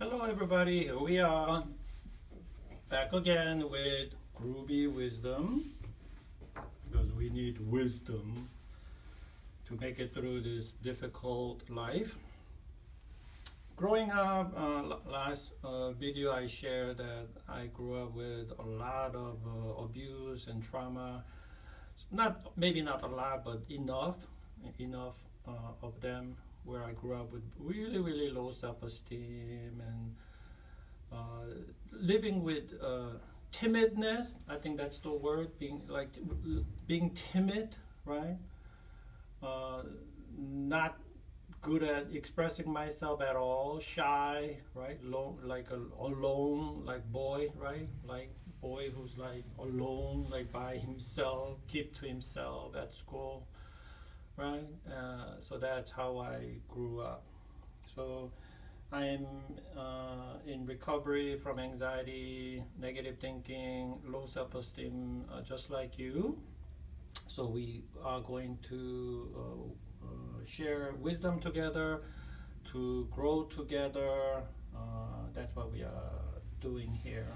Hello, everybody. Here we are back again with Groovy Wisdom because we need wisdom to make it through this difficult life. Growing up, last video I shared that I grew up with a lot of abuse and trauma. Maybe not a lot, but enough of them where I grew up with really low self-esteem and living with timidness. I think that's the word, being timid, right? Not good at expressing myself at all, shy, right? Alone, like boy, right? Like boy who's like alone, like by himself, keep to himself at school, right? So that's how I grew up. So I'm in recovery from anxiety, negative thinking, low self-esteem, just like you. So we are going to share wisdom together, to grow together. That's what we are doing here.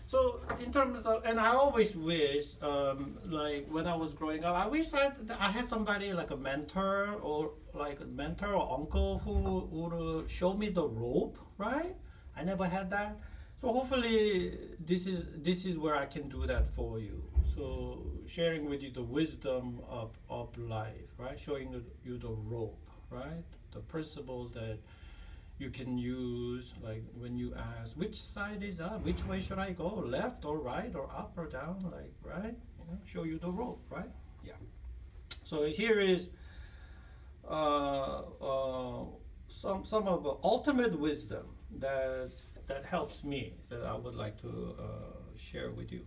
So in terms of, and I always wish, like when I was growing up, I wish I had somebody like a mentor or uncle who would show me the rope, right? I never had that. So hopefully this is where I can do that for you. So sharing with you the wisdom of life, right? Showing you the rope, right? The principles that you can use, like when you ask which side is up, which way should I go, left or right or up or down, like, right? Show you the rope, right? Yeah. So here is some of the ultimate wisdom that helps me, that I would like to share with you.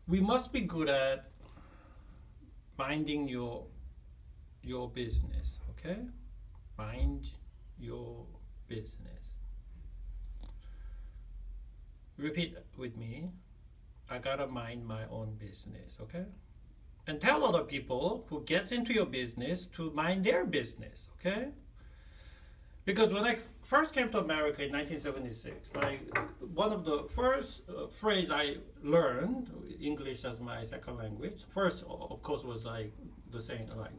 We must be good at minding your business, okay? Mind your business. Repeat with me. I gotta mind my own business, okay? And tell other people who gets into your business to mind their business, okay? Because when I first came to America in 1976, like one of the first phrase I learned, English as my second language, first of course was like the saying like,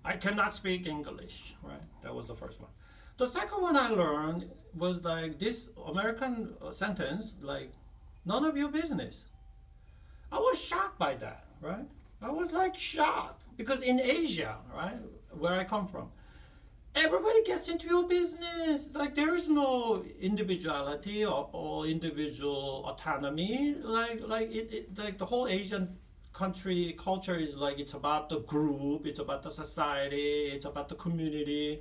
I cannot speak English, right? That was the first one. The second one I learned was like this American sentence, like, none of your business. I was shocked by that, right? I was like shocked because in Asia, right, where I come from, everybody gets into your business. Like there is no individuality or individual autonomy. Like the whole Asian country culture is like it's about the group, it's about the society, it's about the community,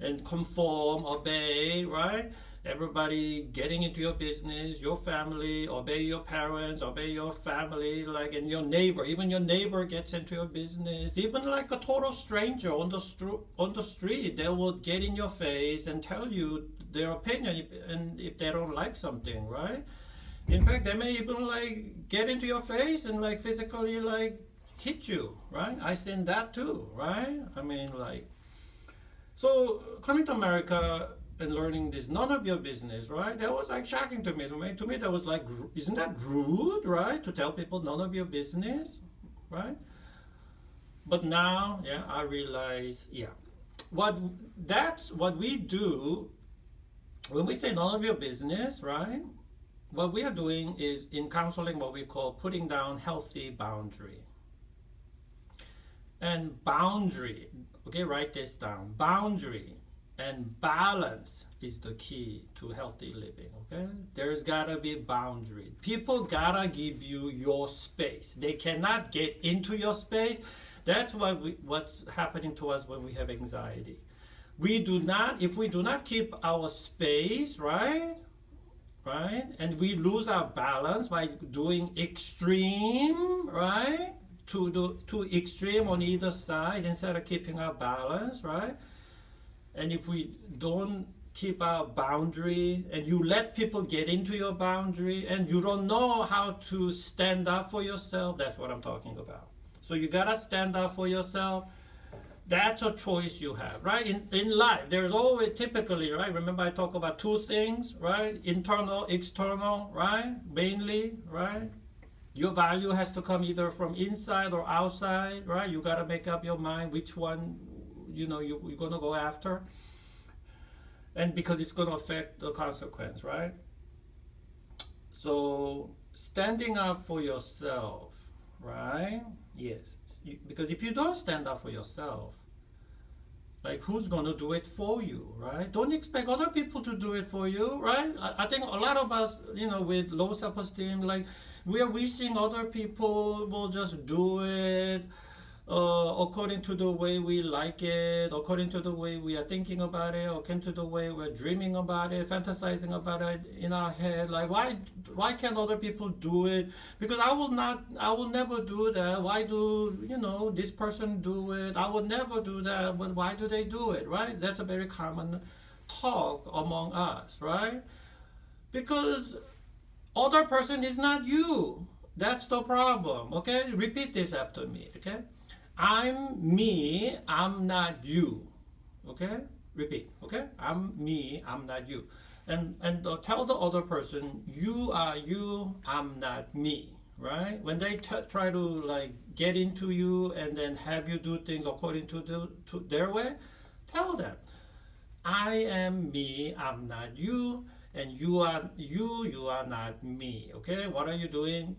and conform, obey, right? Everybody getting into your business, your family, obey your parents, obey your family, like, and your neighbor, even your neighbor gets into your business. Even like a total stranger on the street, they will get in your face and tell you their opinion, and if they don't like something, right? In fact, they may even like get into your face and like physically like hit you, right? I seen that too, right? I mean, like, so coming to America and learning this, none of your business, right? That was like shocking to me. To me, that was like, isn't that rude, right? To tell people none of your business, right? But now, yeah, I realize, yeah, that's what we do when we say none of your business, right? What we are doing is in counseling what we call putting down healthy boundary. And boundary, okay, write this down. Boundary and balance is the key to healthy living, okay? There's gotta be boundary. People gotta give you your space. They cannot get into your space. That's what's happening to us when we have anxiety. If we do not keep our space, right? And we lose our balance by doing extreme, right? To extreme on either side instead of keeping our balance, right? And if we don't keep our boundary and you let people get into your boundary and you don't know how to stand up for yourself, that's what I'm talking about. So you gotta stand up for yourself. That's a choice you have, right? In life, there's always typically, right? Remember I talk about two things, right? Internal, external, right? Mainly, right? Your value has to come either from inside or outside, right? You gotta make up your mind which one, you're gonna go after, and because it's gonna affect the consequence, right? So standing up for yourself, right? Yes, because if you don't stand up for yourself, like who's gonna do it for you, right? Don't expect other people to do it for you, right? I think a lot of us, with low self-esteem, like we are wishing other people will just do it according to the way we like it, according to the way we are thinking about it, according to the way we're dreaming about it, fantasizing about it in our head. Like why can't other people do it? Because I will never do that. Why do this person do it? I would never do that. But why do they do it? Right? That's a very common talk among us, right? Because other person is not you. That's the problem. Okay, repeat this after me. Okay, I'm me, I'm not you. Okay? Repeat. Okay? I'm me, I'm not you. And tell the other person, you are you, I'm not me. Right? When they try to like get into you and then have you do things according to their way, tell them, I am me, I'm not you, and you are you are not me. Okay? What are you doing?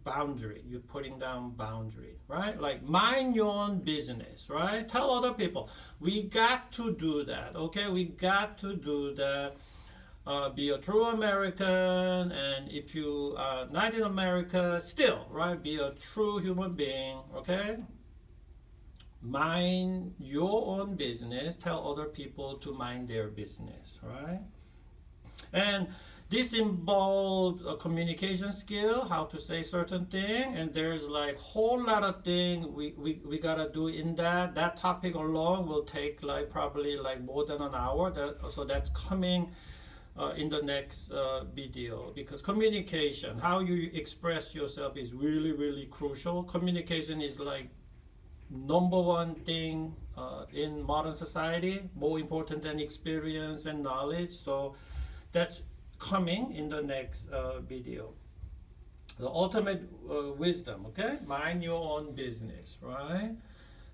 Boundary. You're putting down boundary, right? Like mind your own business, right? Tell other people, we got to do that. Okay, we got to do that. Be a true American, and if you are not in America, still, right? Be a true human being. Okay, mind your own business. Tell other people to mind their business, right? And this involves a communication skill, how to say certain thing, and there's like whole lot of things we gotta do in that. That topic alone will take like probably like more than an hour. So that's coming in the next video, because communication, how you express yourself, is really really crucial. Communication is like number one thing in modern society, more important than experience and knowledge. So that's coming in the next video. The ultimate wisdom, okay? Mind your own business, right?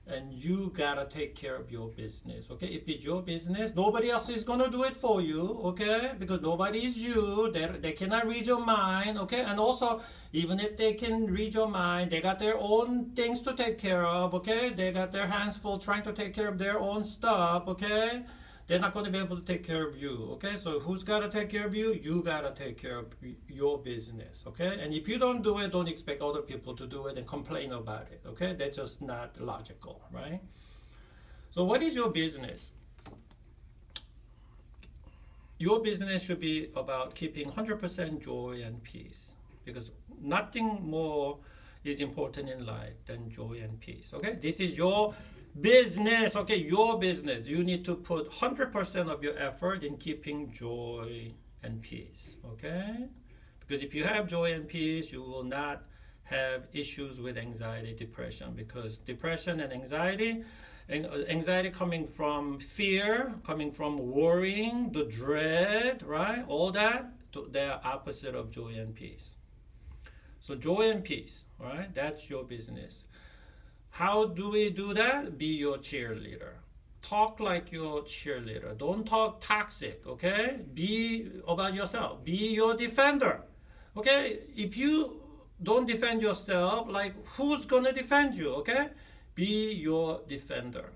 And you gotta take care of your business, okay? If it's your business, nobody else is gonna do it for you, okay? Because nobody is you. They cannot read your mind, okay? And also, even if they can read your mind, they got their own things to take care of, okay? They got their hands full trying to take care of their own stuff, okay? They're not going to be able to take care of you, okay? So who's got to take care of you? You got to take care of your business, okay? And if you don't do it, don't expect other people to do it and complain about it, okay? That's just not logical, right? So what is your business? Your business should be about keeping 100% joy and peace, because nothing more is important in life than joy and peace, okay? This is your business, okay? Your business. You need to put 100% of your effort in keeping joy and peace, okay? Because if you have joy and peace, you will not have issues with anxiety, depression, because depression and anxiety coming from fear, coming from worrying, the dread, right? All that, they're opposite of joy and peace. So joy and peace, right? That's your business. How do we do that? Be your cheerleader. Talk like your cheerleader. Don't talk toxic, okay? Be about yourself. Be your defender, okay? If you don't defend yourself, like who's gonna defend you, okay? Be your defender.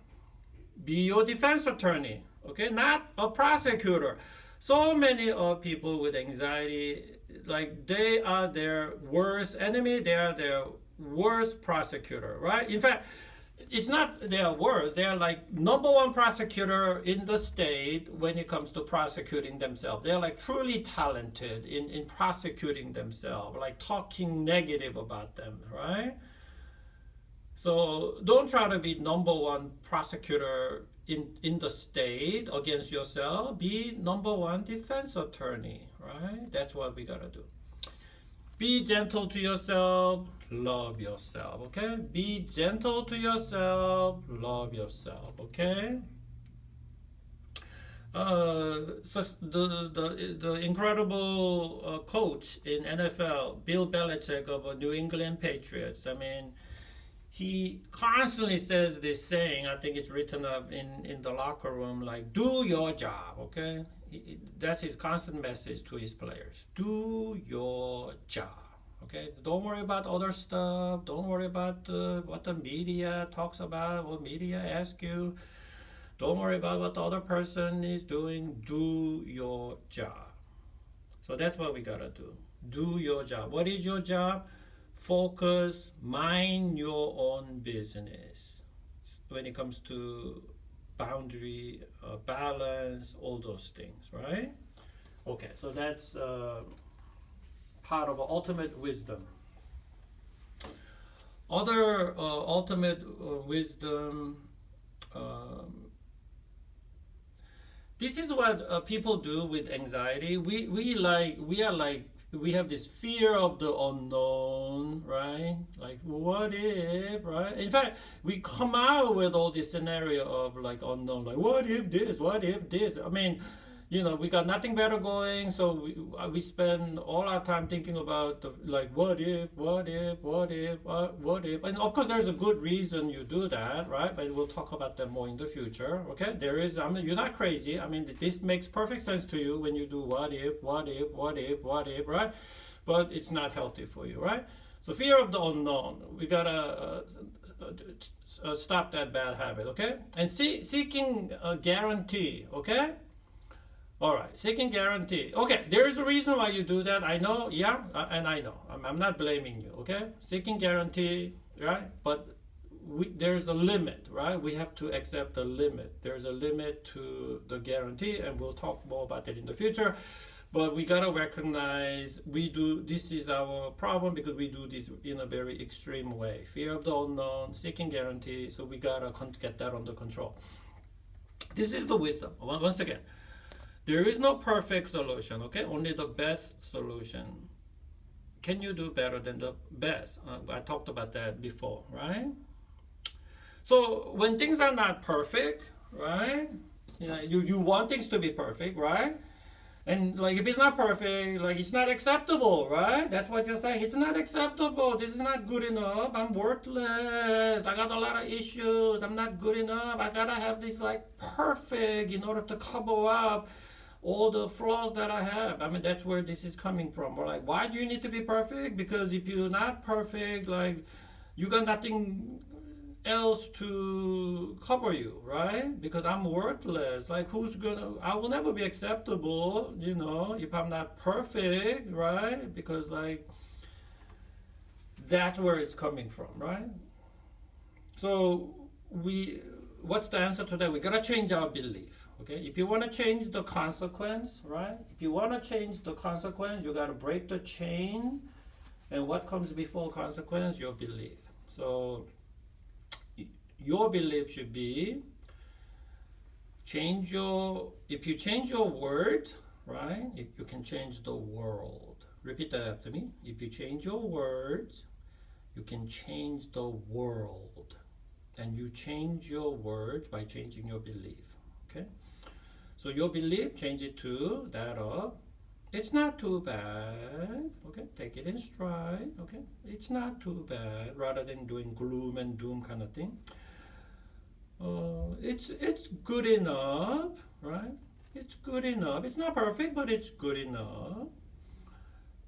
Be your defense attorney, okay? Not a prosecutor. So many of people with anxiety, like they are their worst enemy. They are their worst prosecutor, right? In fact, it's not their worst. They are like number one prosecutor in the state when it comes to prosecuting themselves. They're like truly talented in prosecuting themselves, like talking negative about them, right? So don't try to be number one prosecutor in the state against yourself. Be number one defense attorney, right? That's what we gotta do. Be gentle to yourself, love yourself, okay? Be gentle to yourself, love yourself, okay? So the incredible coach in NFL, Bill Belichick of New England Patriots. I mean, he constantly says this saying. I think it's written up in the locker room, like "Do your job." Okay, that's his constant message to his players. Do your job. Okay, don't worry about other stuff. Don't worry about what the media talks about, what media asks you. Don't worry about what the other person is doing. Do your job. So that's what we gotta do. Do your job. What is your job? Focus, mind your own business when it comes to boundary, balance, all those things, right? Okay, so that's part of ultimate wisdom. Other ultimate wisdom. This is what people do with anxiety. We have this fear of the unknown, right? Like what if, right? In fact, we come out with all this scenario of like unknown, like what if this, what if this. I mean, we got nothing better going, so we spend all our time thinking about like what if, what if, what if, what if, and of course there's a good reason you do that, right? But we'll talk about that more in the future. Okay, there is. I mean, you're not crazy. I mean, this makes perfect sense to you when you do what if, what if, what if, what if, right? But it's not healthy for you, right? So fear of the unknown. We gotta stop that bad habit, okay? And seeking a guarantee, okay? All right, seeking guarantee. Okay, there is a reason why you do that. I know, yeah, and I know. I'm not blaming you, okay? Seeking guarantee, right? But there's a limit, right? We have to accept the limit. There's a limit to the guarantee, and we'll talk more about that in the future. But we gotta recognize this is our problem because we do this in a very extreme way. Fear of the unknown, seeking guarantee, so we gotta get that under control. This is the wisdom, once again. There is no perfect solution, okay? Only the best solution. Can you do better than the best? I talked about that before, right? So when things are not perfect, right? You want things to be perfect, right? And like if it's not perfect, like it's not acceptable, right? That's what you're saying. It's not acceptable. This is not good enough. I'm worthless. I got a lot of issues. I'm not good enough. I gotta have this like perfect in order to cover up all the flaws that I have. I mean, that's where this is coming from. We're like, why do you need to be perfect? Because if you're not perfect, like, you got nothing else to cover you, right? Because I'm worthless. Like, I will never be acceptable, if I'm not perfect, right? Because, like, that's where it's coming from, right? So, what's the answer to that? We gotta change our belief. Okay, if you want to change the consequence, right? If you want to change the consequence, you got to break the chain. And what comes before consequence? Your belief. So your belief should be if you change your word, right? If you can change the world. Repeat that after me. If you change your words, you can change the world. And you change your words by changing your belief. Okay? So your belief, change it to that of, it's not too bad, okay? Take it in stride, okay? It's not too bad, rather than doing gloom and doom kind of thing. It's good enough, right? It's good enough. It's not perfect, but it's good enough.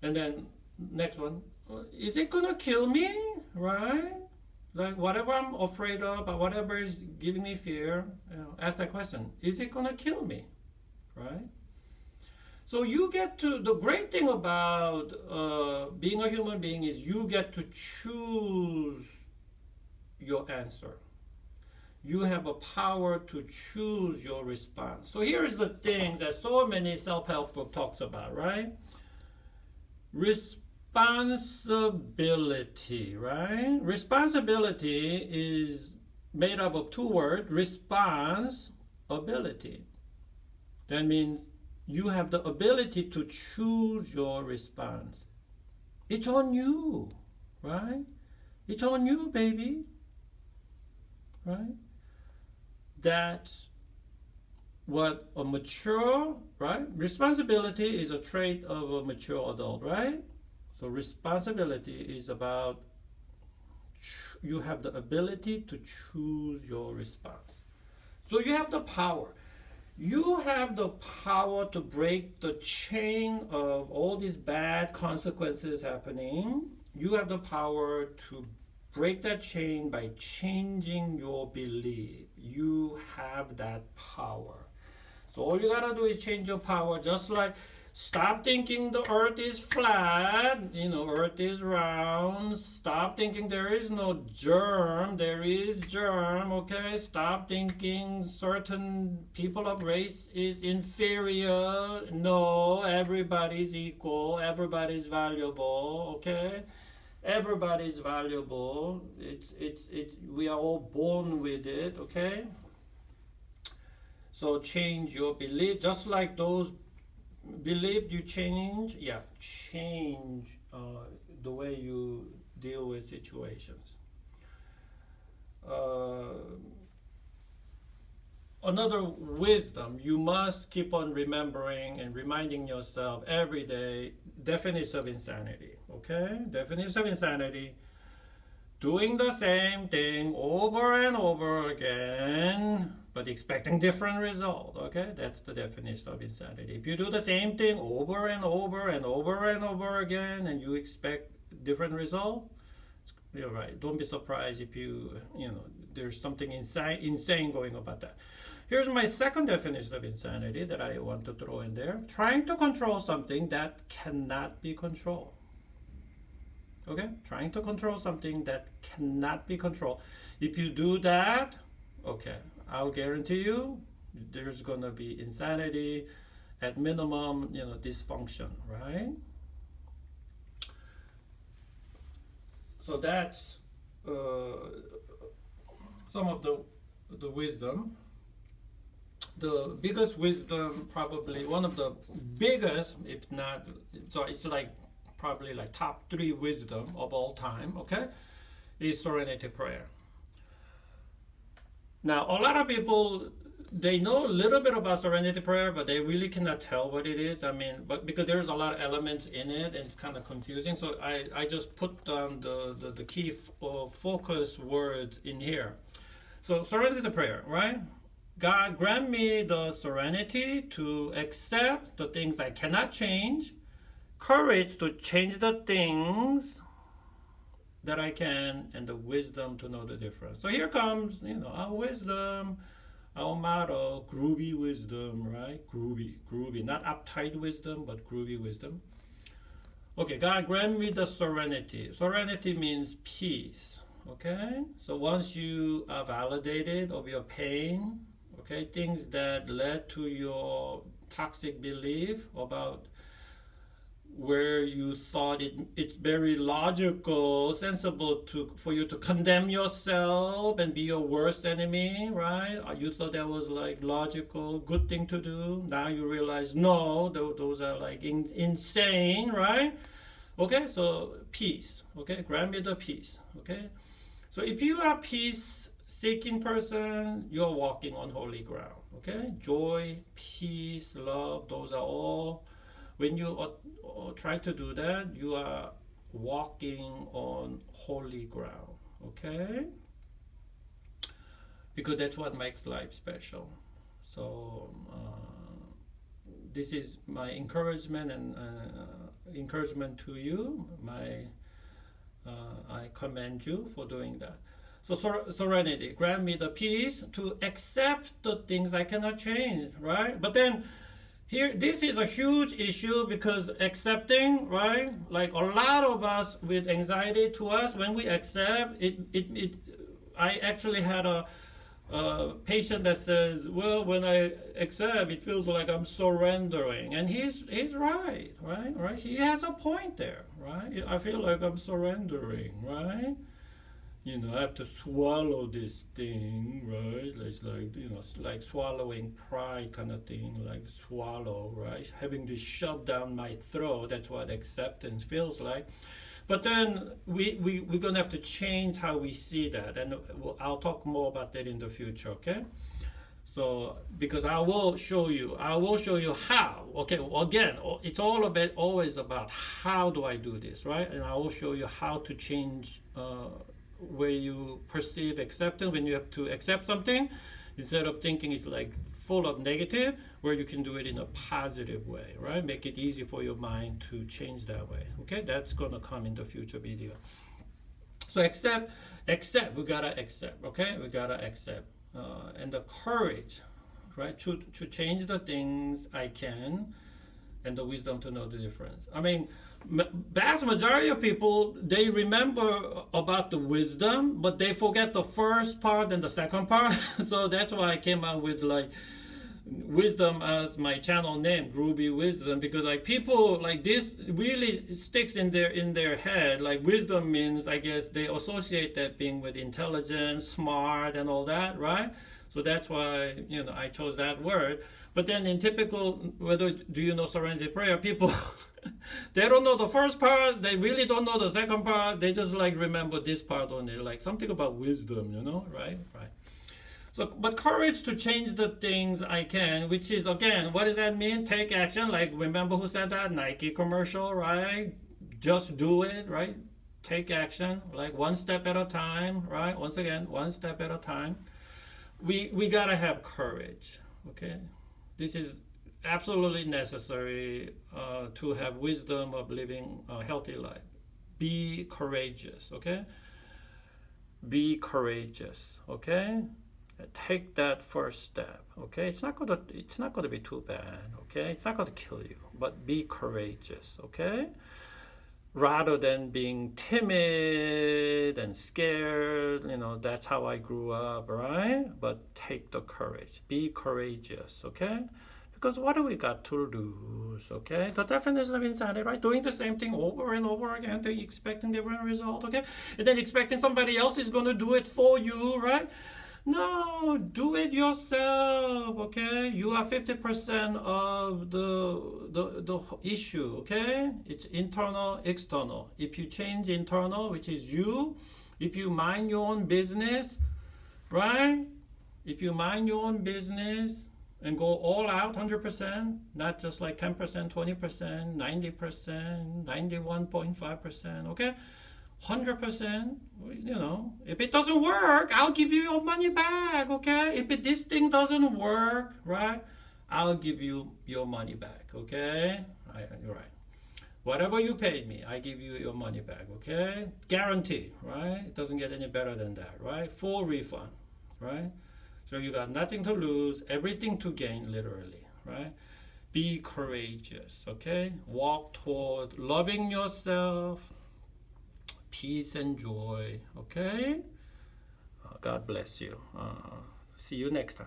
And then next one, is it gonna kill me, right? Like whatever I'm afraid of, or whatever is giving me fear, ask that question. Is it gonna kill me, right? So the great thing about being a human being is you get to choose your answer. You have a power to choose your response. So here's the thing that so many self-help book talks about, right? Responsibility, right? Responsibility is made up of two words, response, ability. That means you have the ability to choose your response. It's on you, right? It's on you, baby, right? That's what a mature, right? Responsibility is a trait of a mature adult, right? So responsibility is about you have the ability to choose your response. So you have the power. You have the power to break the chain of all these bad consequences happening. You have the power to break that chain by changing your belief. You have that power. So all you gotta do is change your power, just like stop thinking the earth is flat, earth is round. Stop thinking there is no germ, there is germ, okay? Stop thinking certain people of race is inferior. No, everybody's equal, everybody's valuable, okay? Everybody's valuable. We are all born with it, okay? So change your belief, just like those believe you change, change the way you deal with situations. Another wisdom, you must keep on remembering and reminding yourself every day, definition of insanity, okay? Definition of insanity, doing the same thing over and over again, but expecting different result, okay? That's the definition of insanity. If you do the same thing over and over and over and over again and you expect different result, you're right. Don't be surprised if there's something insane going about that. Here's my second definition of insanity that I want to throw in there. Trying to control something that cannot be controlled. Okay? Trying to control something that cannot be controlled. If you do that, okay, I'll guarantee you there's going to be insanity, at minimum, dysfunction, right? So that's some of the wisdom. The biggest wisdom, probably one of the biggest, if not, so it's probably top 3 wisdom of all time, okay, is Serenity Prayer. Now, a lot of people, they know a little bit about Serenity Prayer, but they really cannot tell what it is. But because there's a lot of elements in it, and it's kind of confusing. So I just put the key focus words in here. So Serenity Prayer, right? God, grant me the serenity to accept the things I cannot change, courage to change the things that I can, and the wisdom to know the difference. So here comes, our wisdom, our motto, groovy wisdom, right? Groovy, not uptight wisdom, but groovy wisdom. Okay, God grant me the serenity. Serenity means peace, okay? So once you are validated of your pain, okay, things that led to your toxic belief about where you thought it's very logical, sensible for you to condemn yourself and be your worst enemy, right? You thought that was logical, good thing to do. Now you realize no, those are insane, right? Okay, so peace. Okay, grant me the peace. Okay, so if you are peace-seeking person, you're walking on holy ground. Okay, joy, peace, love, those are all. When you try to do that, you are walking on holy ground, okay? Because that's what makes life special. So this is my encouragement and encouragement to you. I commend you for doing that. So serenity, grant me the peace to accept the things I cannot change, right? But then here, this is a huge issue because accepting, right? Like a lot of us with anxiety, to us, when we accept, I actually had a patient that says, well, when I accept, it feels like I'm surrendering. And he's right? He has a point there, right? I feel like I'm surrendering, right? I have to swallow this thing, right? It's like, it's like swallowing pride kind of thing, like swallow, right? Having this shoved down my throat, that's what acceptance feels like. But then we're going to have to change how we see that. And I'll talk more about that in the future, okay? So, because I will show you how. Okay, well, again, it's all about always about how do I do this, right? And I will show you how to change where you perceive acceptance when you have to accept something, instead of thinking it's like full of negative, where you can do it in a positive way, right? Make it easy for your mind to change that way. Okay, that's gonna come in the future video. So accept, we gotta accept. Okay, we gotta accept. And the courage, right, to change the things I can, and the wisdom to know the difference. I mean, vast majority of people, they remember about the wisdom, but they forget the first part and the second part. So that's why I came out with like wisdom as my channel name, Groovy Wisdom, because like people like this really sticks in their head. Like wisdom means, I guess they associate that being with intelligence, smart, and all that, right? So that's why I chose that word. But then in typical, whether do you know Serenity Prayer, people they don't know the first part, they really don't know the second part, they just like remember this part only, like something about wisdom, right? So, but courage to change the things I can, which is, again, what does that mean? Take action. Like, remember who said that? Nike commercial, right? Just do it, right? Take action, like one step at a time, right? Once again, one step at a time. We gotta have courage, okay? This is absolutely necessary to have wisdom of living a healthy life. Be courageous, okay? Be courageous, okay? Take that first step, okay? It's not gonna be too bad, okay? It's not gonna kill you, but be courageous, okay? Rather than being timid and scared, that's how I grew up, right? But take the courage, be courageous, okay? Because what do we got to lose, okay? The definition of insanity, right? Doing the same thing over and over again, expecting different result, okay? And then expecting somebody else is gonna do it for you, right? No, do it yourself, okay? You are 50% of the issue, okay? It's internal, external. If you change internal, which is you, if you mind your own business, right? If you mind your own business and go all out 100%, not just like 10%, 20%, 90%, 91.5%, okay? 100%, if it doesn't work, I'll give you your money back, okay? If this thing doesn't work, right, I'll give you your money back, okay? Right. Whatever you paid me, I give you your money back, okay? Guarantee, right? It doesn't get any better than that, right? Full refund, right? So you got nothing to lose, everything to gain, literally, right? Be courageous, okay? Walk toward loving yourself, peace and joy, okay? God bless you. See you next time.